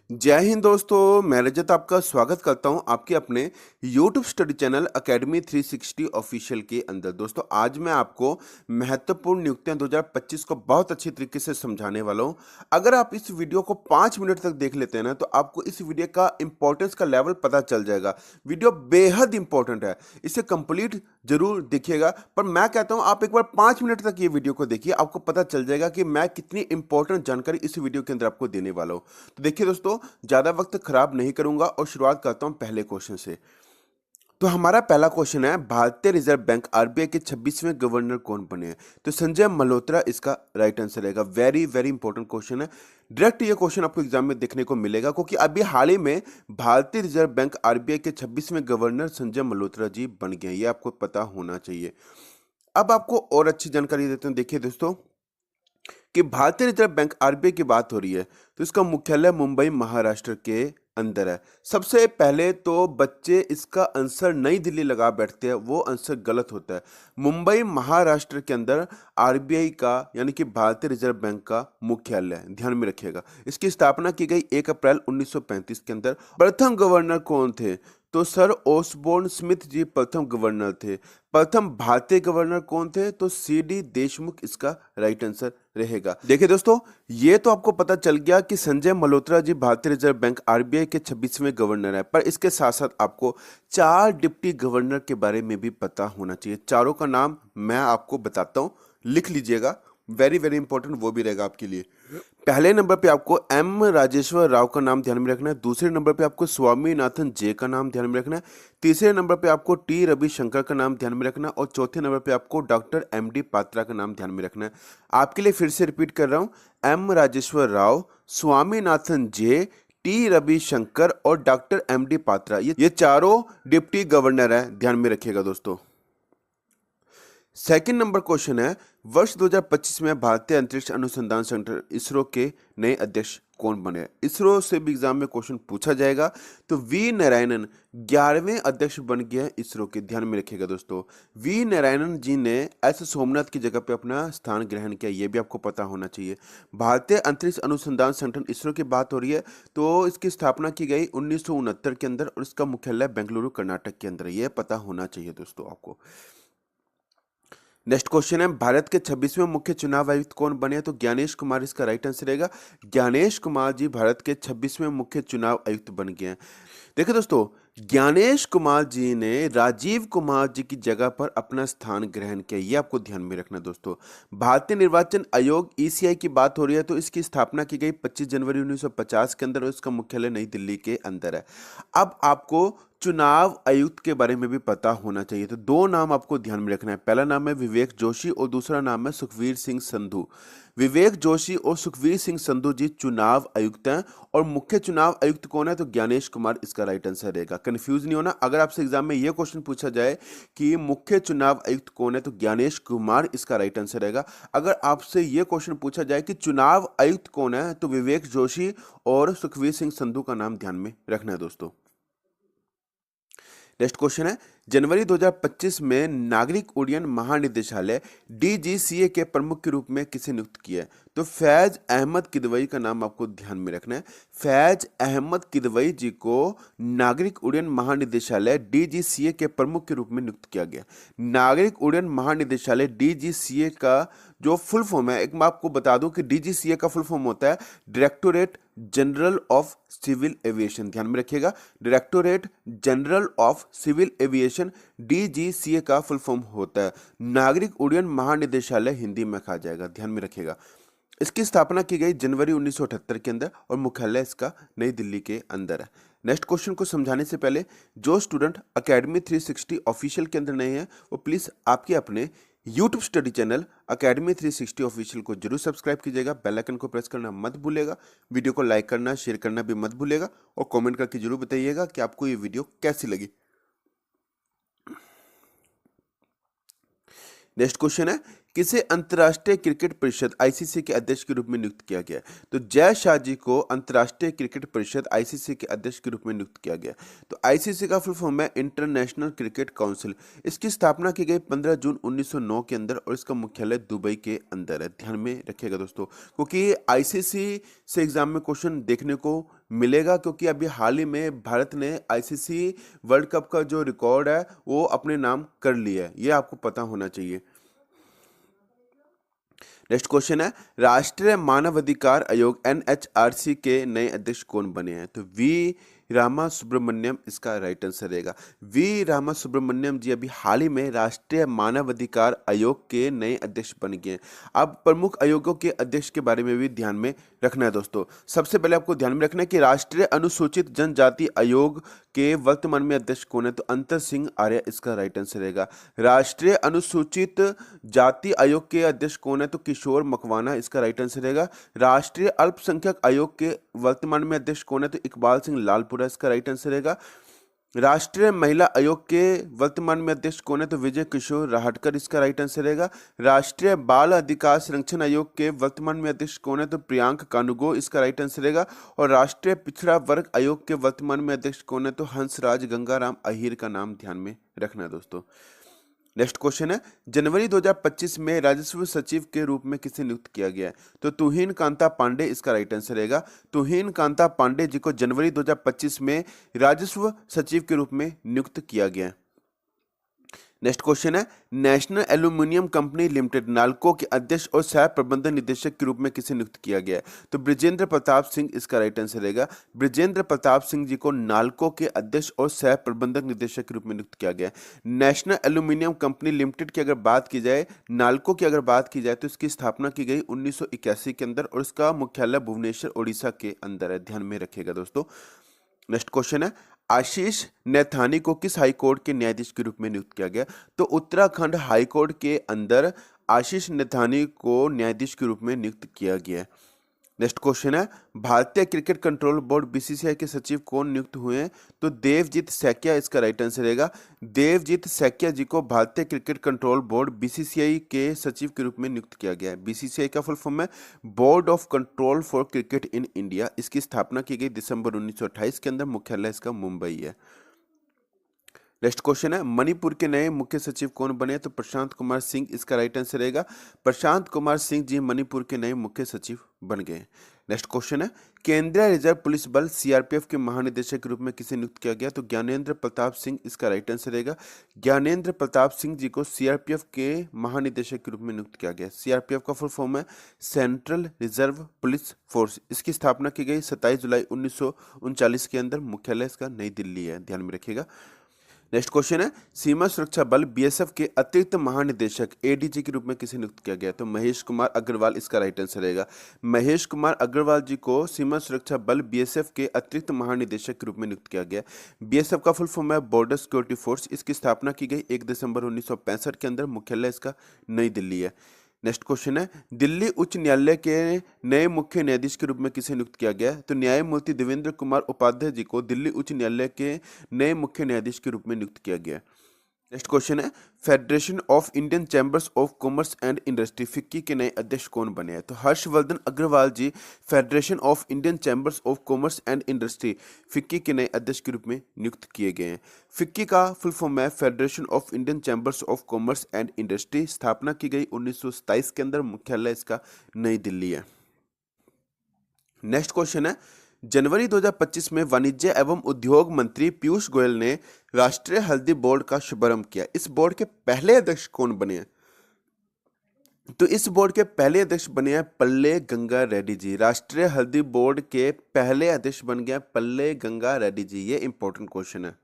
जय हिंद दोस्तों, मैं रजत आपका स्वागत करता हूं आपके अपने YouTube study channel academy 360 official के अंदर। दोस्तों आज मैं आपको महत्वपूर्ण नियुक्तियां 2025 को बहुत अच्छी तरीके से समझाने वाला हूं। अगर आप इस वीडियो को 5 मिनट तक देख लेते हैं ना तो आपको इस वीडियो का इंपॉर्टेंस का लेवल पता चल जाएगा। वीडियो बेहद इंपॉर्टेंट है, इसे कंप्लीट जरूर देखिएगा। पर मैं कहता हूं आप एक बार 5 मिनट तक ये वीडियो को देखिए, आपको पता चल जाएगा कि मैं कितनी इंपॉर्टेंट जानकारी इस वीडियो के अंदर आपको देने वाला हूं। तो देखिए दोस्तों, ज्यादा वक्त खराब नहीं करूंगा और शुरुआत करता हूं पहले क्वेश्चन से। तो हमारा पहला क्वेश्चन है, भारतीय रिजर्व बैंक आरबीआई के 26वें गवर्नर कौन बने हैं? तो संजय मल्होत्रा इसका राइट आंसर रहेगा। वेरी वेरी इंपॉर्टेंट क्वेश्चन है। डायरेक्ट ये क्वेश्चन आपको एग्जाम में देखने को मिलेगा क्योंकि अभी हाल ही में भारतीय रिजर्व बैंक आरबीआई के 26वें गवर्नर संजय मल्होत्रा जी बन गए हैं। ये आपको पता होना चाहिए। अब आपको और अच्छी जानकारी देते हैं। देखिए दोस्तों कि भारतीय रिजर्व बैंक आरबीआई की बात हो रही है तो इसका मुख्यालय मुंबई महाराष्ट्र के अंदर है। सबसे पहले तो बच्चे इसका आंसर नई दिल्ली लगा बैठते हैं, वो आंसर गलत होता है। मुंबई महाराष्ट्र के अंदर आरबीआई का यानी कि भारतीय रिजर्व बैंक का मुख्यालय है, ध्यान में रखिएगा। इसकी स्थापना की गई 1 अप्रैल 1935 के अंदर। प्रथम गवर्नर कौन थे? तो सर ओसबोर्न स्मिथ जी प्रथम गवर्नर थे। प्रथम भारतीय गवर्नर कौन थे? तो सीडी देशमुख इसका राइट आंसर रहेगा। देखिए दोस्तों, ये तो आपको पता चल गया कि संजय मल्होत्रा जी भारतीय रिजर्व बैंक आरबीआई के 26वें गवर्नर है। पर इसके साथ साथ आपको 4 डिप्टी गवर्नर के बारे में भी पता होना चाहिए। चारों का नाम मैं आपको बताता हूं, लिख लीजिएगा। वेरी वेरी इंपॉर्टेंट वो भी रहेगा आपके लिए। पहले नंबर पे आपको एम राजेश्वर राव का नाम ध्यान में रखना है। दूसरे नंबर पे आपको स्वामीनाथन जे का नाम ध्यान में रखना है। तीसरे नंबर पे आपको टी रविशंकर का नाम ध्यान में रखना है और चौथे नंबर पे आपको डॉक्टर एम डी पात्रा का नाम ध्यान में रखना है। आपके लिए फिर से रिपीट कर रहा हूं, एम राजेश्वर राव, स्वामीनाथन जे, टी रविशंकर और डॉक्टर एम डी पात्रा, ये चारों डिप्टी गवर्नर है, ध्यान में रखिएगा दोस्तों। सेकंड नंबर क्वेश्चन है, वर्ष 2025 में भारतीय अंतरिक्ष अनुसंधान संगठन इसरो के नए अध्यक्ष कौन बने? इसरो से भी एग्जाम में क्वेश्चन पूछा जाएगा। तो वी नारायणन 11वें अध्यक्ष बन गए हैं इसरो के, ध्यान में रखिएगा दोस्तों। वी नारायणन जी ने एस सोमनाथ की जगह पे अपना स्थान ग्रहण किया, ये भी आपको पता होना चाहिए। भारतीय अंतरिक्ष अनुसंधान संगठन इसरो की बात हो रही है तो इसकी स्थापना की गई 1969 के अंदर और इसका मुख्यालय बेंगलुरु कर्नाटक के अंदर है। ये पता होना चाहिए दोस्तों आपको। नेक्स्ट क्वेश्चन है, भारत के 26वें मुख्य चुनाव आयुक्त कौन बने? तो ज्ञानेश कुमार इसका राइट आंसर रहेगा। ज्ञानेश कुमार जी भारत के 26वें मुख्य चुनाव आयुक्त बन गए हैं। देखिए दोस्तों, ज्ञानेश कुमार जी ने राजीव कुमार जी की जगह पर अपना स्थान ग्रहण किया, ये आपको ध्यान में रखना दोस्तों। भारतीय निर्वाचन आयोग ईसीआई की बात हो रही है तो इसकी स्थापना की गई 25 जनवरी 1950 के अंदर और इसका मुख्यालय नई दिल्ली के अंदर है। अब आपको चुनाव आयुक्त के बारे में भी पता होना चाहिए। तो दो नाम आपको ध्यान में रखना है, पहला नाम है विवेक जोशी और दूसरा नाम है सुखवीर सिंह संधू। विवेक जोशी और सुखवीर सिंह संधू जी चुनाव आयुक्त हैं और मुख्य चुनाव आयुक्त कौन है? तो ज्ञानेश कुमार इसका राइट आंसर रहेगा। कंफ्यूज नहीं होना, अगर आपसे एग्जाम में यह क्वेश्चन पूछा जाए कि मुख्य चुनाव आयुक्त कौन है तो ज्ञानेश कुमार इसका राइट आंसर रहेगा। अगर आपसे यह क्वेश्चन पूछा जाए कि चुनाव आयुक्त कौन है तो विवेक जोशी और सुखवीर सिंह संधू का नाम ध्यान में रखना है दोस्तों। नेक्स्ट क्वेश्चन है, जनवरी 2025 में नागरिक उड्डयन महानिदेशालय डीजीसीए के प्रमुख के रूप में किसे नियुक्त किया है? तो फैज अहमद किदवई का नाम आपको ध्यान में रखना है। फैज अहमद किदवई जी को नागरिक उड्डयन महानिदेशालय डीजीसीए के प्रमुख के रूप में नियुक्त किया गया। नागरिक उड्डयन महानिदेशालय डीजीसीए का जो फुल फॉर्म है, एक मैं आपको बता दूं कि डीजीसीए का फुल फॉर्म होता है directorate general of civil aviation, ध्यान में रखिएगा। Directorate general of civil aviation DGCA का फुल फॉर्म होता है। नागरिक उड्डयन महानिदेशालय हिंदी में कहा जाएगा, ध्यान में रखिएगा। इसकी स्थापना की गई जनवरी 1978 के अंदर और मुख्यालय इसका नई दिल्ली के अंदर है। नेक्स्ट क्वेश्चन को समझाने से पहले जो स्टूडेंट अकेडमी 360 ऑफिशियल के अंदर नए हैं वो प्लीज आपके अपने YouTube study channel academy 360 official को जरूर सब्सक्राइब कीजिएगा। बेल आइकन को प्रेस करना मत भूलिएगा। वीडियो को लाइक करना, शेयर करना भी मत भूलिएगा और कमेंट करके जरूर बताइएगा कि आपको ये वीडियो कैसी लगी। नेक्स्ट क्वेश्चन है, किसे अंतर्राष्ट्रीय क्रिकेट परिषद आईसीसी के अध्यक्ष के रूप में नियुक्त किया गया? तो जय शाह जी को अंतर्राष्ट्रीय क्रिकेट परिषद आईसीसी के अध्यक्ष के रूप में नियुक्त किया गया। तो आईसीसी का फुल फॉर्म है इंटरनेशनल क्रिकेट काउंसिल। इसकी स्थापना की गई 15 जून 1909 के अंदर और इसका मुख्यालय दुबई के अंदर है। ध्यान में रखिएगा दोस्तों, क्योंकि आईसीसी से एग्जाम में क्वेश्चन देखने को मिलेगा, क्योंकि अभी हाल ही में भारत ने आईसीसी वर्ल्ड कप का जो रिकॉर्ड है वो अपने नाम कर लिया है, ये आपको पता होना चाहिए। नेक्स्ट क्वेश्चन है, राष्ट्रीय मानवाधिकार आयोग एनएचआरसी के नए अध्यक्ष कौन बने हैं? तो वी रामा सुब्रमण्यम इसका राइट आंसर रहेगा। वी रामा सुब्रमण्यम जी अभी हाल ही में राष्ट्रीय मानवाधिकार आयोग के नए अध्यक्ष बन गए हैं। अब प्रमुख आयोगों के अध्यक्ष के बारे में भी ध्यान में रखना है दोस्तों। सबसे पहले आपको ध्यान में रखना है कि राष्ट्रीय अनुसूचित जनजाति आयोग के वर्तमान में अध्यक्ष कौन है? तो अंतर सिंह आर्य इसका राइट आंसर रहेगा। राष्ट्रीय अनुसूचित जाति आयोग के अध्यक्ष कौन है? तो किशोर मकवाना इसका राइट आंसर रहेगा। राष्ट्रीय अल्पसंख्यक आयोग के वर्तमान में अध्यक्ष कौन है? तो इकबाल सिंह लालपुरा इसका राइट आंसर रहेगा। राष्ट्रीय महिला आयोग के वर्तमान में अध्यक्ष कौन है? तो विजय किशोर राहटकर इसका राइट आंसर रहेगा। राष्ट्रीय बाल अधिकार संरक्षण आयोग के वर्तमान में अध्यक्ष कौन है? तो प्रियांक कानूगो इसका राइट आंसर रहेगा। और राष्ट्रीय पिछड़ा वर्ग आयोग के वर्तमान में अध्यक्ष कौन है? तो हंसराज गंगाराम अहीर का नाम ध्यान में रखना है दोस्तों। नेक्स्ट क्वेश्चन है, जनवरी 2025 में राजस्व सचिव के रूप में किसे नियुक्त किया गया है? तो तुहिन कांता पांडे इसका राइट आंसर रहेगा। तुहिन कांता पांडे जी को जनवरी 2025 में राजस्व सचिव के रूप में नियुक्त किया गया है। नेक्स्ट क्वेश्चन है, national aluminium company limited NALCO के अध्यक्ष और सह प्रबंधन निदेशक के रूप में किसे नियुक्त किया गया है? तो ब्रिजेंद्र प्रताप सिंह इसका राइट आंसर रहेगा। ब्रिजेंद्र प्रताप सिंह जी को नालको के अध्यक्ष और सह प्रबंधक निदेशक के रूप में नियुक्त किया गया है। नेशनल एल्यूमिनियम कंपनी लिमिटेड की अगर बात की जाए, नालको की अगर बात की जाए, तो इसकी स्थापना की गई 1981 के अंदर और इसका मुख्यालय भुवनेश्वर ओडिशा के अंदर है। ध्यान में रखिएगा दोस्तों। नेक्स्ट क्वेश्चन है, आशीष नैथानी को किस हाई कोर्ट के न्यायाधीश के रूप में नियुक्त किया गया? तो उत्तराखंड हाई कोर्ट के अंदर आशीष नैथानी को न्यायाधीश के रूप में नियुक्त किया गया है। नेक्स्ट क्वेश्चन है, भारतीय क्रिकेट कंट्रोल बोर्ड बीसीसीआई के सचिव कौन नियुक्त हुए हैं? तो देवजीत सैकिया इसका राइट आंसर रहेगा। देवजीत सैकिया जी को भारतीय क्रिकेट कंट्रोल बोर्ड बीसीसीआई के सचिव के रूप में नियुक्त किया गया है। बीसीसीआई का फुल फॉर्म है board of control for cricket in India. इसकी स्थापना की गई दिसंबर 1928 के अंदर, मुख्यालय इसका मुंबई है। नेक्स्ट क्वेश्चन है, मणिपुर के नए मुख्य सचिव कौन बने? तो प्रशांत कुमार सिंह इसका राइट आंसर रहेगा। प्रशांत कुमार सिंह जी मणिपुर के नए मुख्य सचिव बन गए। नेक्स्ट क्वेश्चन है, केंद्रीय रिजर्व पुलिस बल सीआरपीएफ के महानिदेशक के रूप में किसे नियुक्त किया गया? तो ज्ञानेंद्र प्रताप सिंह इसका राइट आंसर रहेगा। ज्ञानेंद्र प्रताप सिंह जी को सीआरपीएफ के महानिदेशक के रूप में नियुक्त किया गया। सीआरपीएफ का फुल फॉर्म है सेंट्रल रिजर्व पुलिस फोर्स। इसकी स्थापना की गई 27 जुलाई 1939 के अंदर, मुख्यालय इसका नई दिल्ली है। ध्यान में रखिएगा। नेक्स्ट क्वेश्चन है, सीमा सुरक्षा बल बीएसएफ के अतिरिक्त महानिदेशक एडीजी के रूप में किसे नियुक्त किया गया? तो महेश कुमार अग्रवाल इसका राइट आंसर रहेगा। महेश कुमार अग्रवाल जी को सीमा सुरक्षा बल बीएसएफ के अतिरिक्त महानिदेशक के रूप में नियुक्त किया गया। बीएसएफ का फुल फॉर्म है बॉर्डर सिक्योरिटी फोर्स। इसकी स्थापना की गई 1 दिसंबर 1965 के अंदर, मुख्यालय इसका नई दिल्ली है। नेक्स्ट क्वेश्चन है, दिल्ली उच्च न्यायालय के नए मुख्य न्यायाधीश के रूप में किसे नियुक्त किया गया? तो न्यायमूर्ति देवेंद्र कुमार उपाध्याय जी को दिल्ली उच्च न्यायालय के नए मुख्य न्यायाधीश के रूप में नियुक्त किया गया। नेक्स्ट क्वेश्चन है, Federation of Indian Chambers of Commerce and Industry FICCI के नए अध्यक्ष कौन बने हैं? तो Harshvardhan Agarwal ji Federation of Indian Chambers of Commerce and Industry FICCI के नए अध्यक्ष के रूप में नियुक्त किए गए हैं। फिक्की का फुल फॉर्म है Federation of Indian Chambers of Commerce and industry. स्थापना की गई 1927 के अंदर, मुख्यालय इसका नई दिल्ली है। नेक्स्ट क्वेश्चन है, जनवरी 2025 में वाणिज्य एवं उद्योग मंत्री पीयूष गोयल ने राष्ट्रीय हल्दी बोर्ड का शुभारंभ किया। इस बोर्ड के पहले अध्यक्ष कौन बने हैं? तो इस बोर्ड के पहले अध्यक्ष बने हैं पल्ले गंगा रेड्डी जी। राष्ट्रीय हल्दी बोर्ड के पहले अध्यक्ष बन गए पल्ले गंगा रेड्डी जी। ये इंपॉर्टेंट क्वेश्चन है।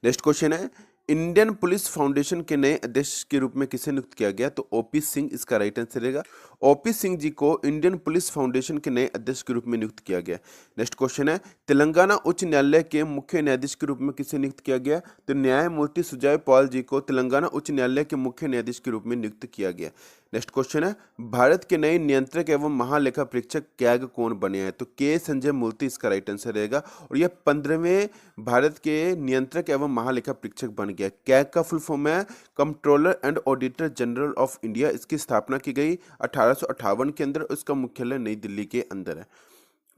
नेक्स्ट क्वेश्चन है, इंडियन पुलिस फाउंडेशन के नए अध्यक्ष के रूप में किसे नियुक्त किया गया? तो ओपी सिंह इसका राइट आंसर रहेगा। ओपी सिंह जी को इंडियन पुलिस फाउंडेशन के नए अध्यक्ष के रूप में नियुक्त किया गया। नेक्स्ट क्वेश्चन है, तेलंगाना उच्च न्यायालय के मुख्य न्यायाधीश के रूप में किसे नियुक्त किया गया? तो न्यायमूर्ति सुजय पॉल जी को तेलंगाना उच्च न्यायालय के मुख्य न्यायाधीश के रूप में नियुक्त किया गया। नेक्स्ट क्वेश्चन है, भारत के नए नियंत्रक एवं महालेखा परीक्षक कैग कौन बने हैं? तो के संजय मूर्ति इसका राइट आंसर रहेगा। और यह 15वें भारत के नियंत्रक एवं महालेखा परीक्षक बन गया। कैग का फुल फॉर्म है controller and auditor general of India. इसकी स्थापना की गई 1858 के अंदर। उसका मुख्यालय नई दिल्ली के अंदर है।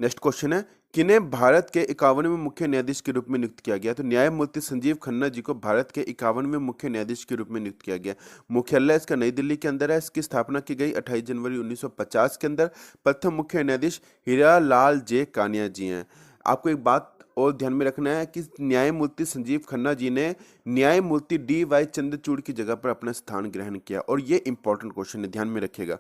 नेक्स्ट क्वेश्चन है, किन्हें भारत के 51वें मुख्य न्यायाधीश के रूप में नियुक्त किया गया? तो न्यायमूर्ति संजीव खन्ना जी को भारत के 51वें मुख्य न्यायाधीश के रूप में नियुक्त किया गया। मुख्यालय इसका नई दिल्ली के अंदर है। इसकी स्थापना की गई 28 जनवरी 1950 के अंदर। प्रथम मुख्य न्यायाधीश हीरालाल जे कानिया जी हैं। आपको एक बात और ध्यान में रखना है कि न्यायमूर्ति संजीव खन्ना जी ने न्यायमूर्ति DY चंद्रचूड़ की जगह पर अपना स्थान ग्रहण किया, और ये इंपॉर्टेंट क्वेश्चन है, ध्यान में रखिएगा।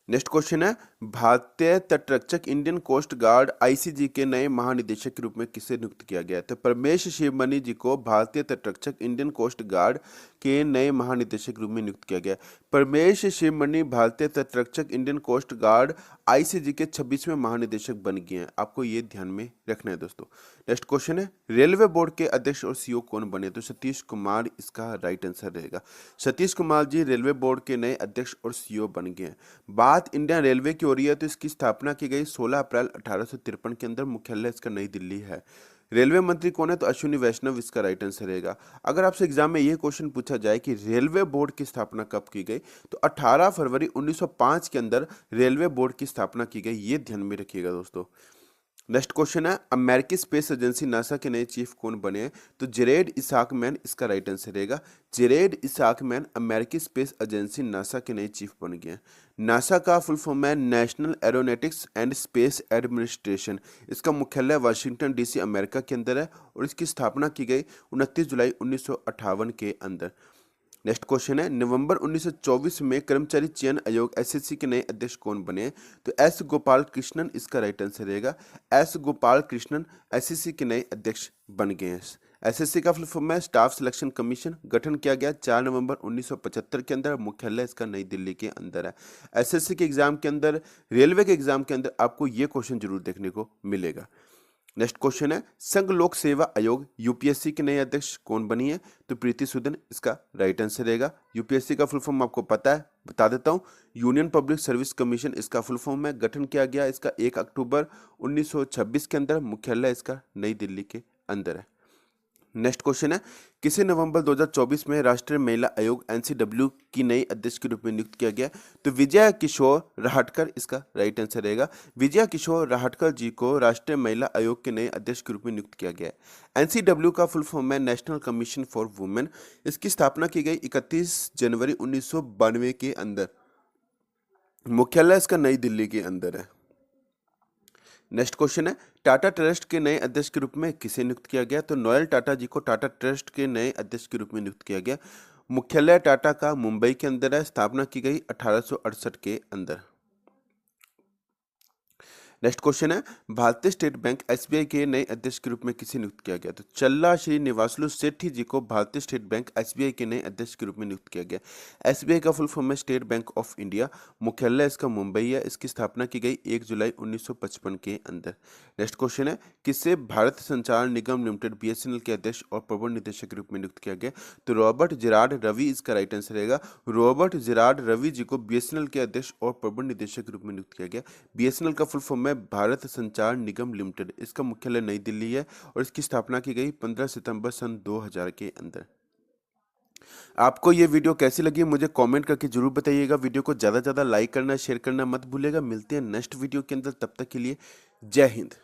नेक्स्ट क्वेश्चन है, भारतीय तटरक्षक इंडियन कोस्ट गार्ड ICG के नए महानिदेशक के रूप में किसे नियुक्त किया गया? तो परमेश शिवमणि जी को भारतीय तटरक्षक इंडियन कोस्ट गार्ड के नए महानिदेशक के रूप में नियुक्त किया गया। परमेश शिवमणि भारतीय तटरक्षक इंडियन कोस्ट गार्ड ICG के 26वें महानिदेशक बन गए हैं। आपको ये ध्यान में रखना है दोस्तों। नेक्स्ट क्वेश्चन है, रेलवे बोर्ड के अध्यक्ष और CEO कौन बने? तो सतीश कुमार इसका राइट आंसर रहेगा। सतीश कुमार जी रेलवे बोर्ड के नए अध्यक्ष और CEO बन गए हैं। बात इंडियन रेलवे की हो रही है तो इसकी स्थापना की गई 16 अप्रैल 1853 के अंदर। मुख्यालय इसका नई दिल्ली है। रेलवे मंत्री कौन है? तो अश्विनी वैष्णव इसका राइट आंसर रहेगा। अगर आपसे एग्जाम में ये क्वेश्चन पूछा जाए कि रेलवे बोर्ड की स्थापना कब की गई, तो 18 फरवरी 1905 के अंदर रेलवे बोर्ड की स्थापना की गई। ये ध्यान में रखिएगा दोस्तों। नेक्स्ट क्वेश्चन है, अमेरिकी स्पेस एजेंसी नासा के नए चीफ कौन बने हैं? तो जेरेड इसाक मैन इसका राइट आंसर रहेगा। जेरेड इसाक मैन अमेरिकी स्पेस एजेंसी नासा के नए चीफ बन गए हैं। नासा का फुल फॉर्म है national aeronautics and space administration. इसका मुख्यालय वाशिंगटन DC अमेरिका के अंदर है, और इसकी स्थापना की गई 29 जुलाई 1958 के अंदर। नेक्स्ट क्वेश्चन है, नवंबर 1924 में कर्मचारी चयन आयोग SSC के नए अध्यक्ष कौन बने? तो S गोपाल कृष्णन इसका राइट आंसर रहेगा। S गोपाल कृष्णन SSC के नए अध्यक्ष बन गए हैं। SSC का फुल फॉर्म है स्टाफ सिलेक्शन कमीशन। गठन किया गया 4 नवंबर 1975 के अंदर। मुख्यालय इसका नई दिल्ली के अंदर है। SSC के एग्जाम के अंदर, रेलवे के एग्जाम के अंदर आपको ये क्वेश्चन जरूर देखने को मिलेगा। नेक्स्ट क्वेश्चन है, संघ लोक सेवा आयोग UPSC के नए अध्यक्ष कौन बनी है? तो प्रीति सूदन इसका राइट आंसर रहेगा। UPSC का फुल फॉर्म आपको पता है, बता देता हूँ। यूनियन पब्लिक सर्विस कमीशन इसका फुल फॉर्म है। गठन किया गया इसका 1 अक्टूबर 1926 के अंदर। मुख्यालय इसका नई दिल्ली के अंदर है। नेक्स्ट क्वेश्चन है, किसे नवंबर 2024 में राष्ट्रीय महिला आयोग NCW की नई अध्यक्ष के रूप में नियुक्त किया गया? तो विजया किशोर राहटकर इसका राइट आंसर रहेगा। विजया किशोर राहटकर जी को राष्ट्रीय महिला आयोग के नए अध्यक्ष के रूप में नियुक्त किया गया है। NCW का फुल फॉर्म है नेशनल कमीशन फॉर वुमेन। इसकी स्थापना की गई 31 जनवरी 1992 के अंदर। मुख्यालय इसका नई दिल्ली के अंदर है। नेक्स्ट क्वेश्चन है, टाटा ट्रस्ट के नए अध्यक्ष के रूप में किसे नियुक्त किया गया? तो नोएल टाटा जी को टाटा ट्रस्ट के नए अध्यक्ष के रूप में नियुक्त किया गया। मुख्यालय टाटा का मुंबई के अंदर है। स्थापना की गई 1868 के अंदर। नेक्स्ट क्वेश्चन है, भारतीय स्टेट बैंक SBI के नए अध्यक्ष के रूप में किसे नियुक्त किया गया? तो चल्ला श्री निवासलू सेठी जी को भारतीय स्टेट बैंक SBI के नए अध्यक्ष के रूप में नियुक्त किया गया। SBI का फुल फॉर्म है स्टेट बैंक ऑफ इंडिया। मुख्यालय इसका मुंबई है। इसकी स्थापना की गई 1 जुलाई 1955 के अंदर। नेक्स्ट क्वेश्चन है, किसे भारत संचार निगम लिमिटेड BSNL के अध्यक्ष और प्रबंध निदेशक के रूप में नियुक्त किया गया? तो रॉबर्ट जेरार्ड रवि इसका राइट आंसर रहेगा। रॉबर्ट जेरार्ड रवि जी को BSNL के अध्यक्ष और प्रबंध निदेशक के रूप में नियुक्त किया गया। BSNL का फुल फॉर्म है भारत संचार निगम लिमिटेड। इसका मुख्यालय नई दिल्ली है, और इसकी स्थापना की गई 15 सितंबर सन 2000 के अंदर। आपको ये वीडियो कैसी लगी मुझे कमेंट करके जरूर बताइएगा। वीडियो को ज़्यादा से ज़्यादा लाइक करना, शेयर करना मत भूलिएगा। मिलते हैं नेक्स्ट वीडियो के अंदर, तब तक के लिए जय हिंद।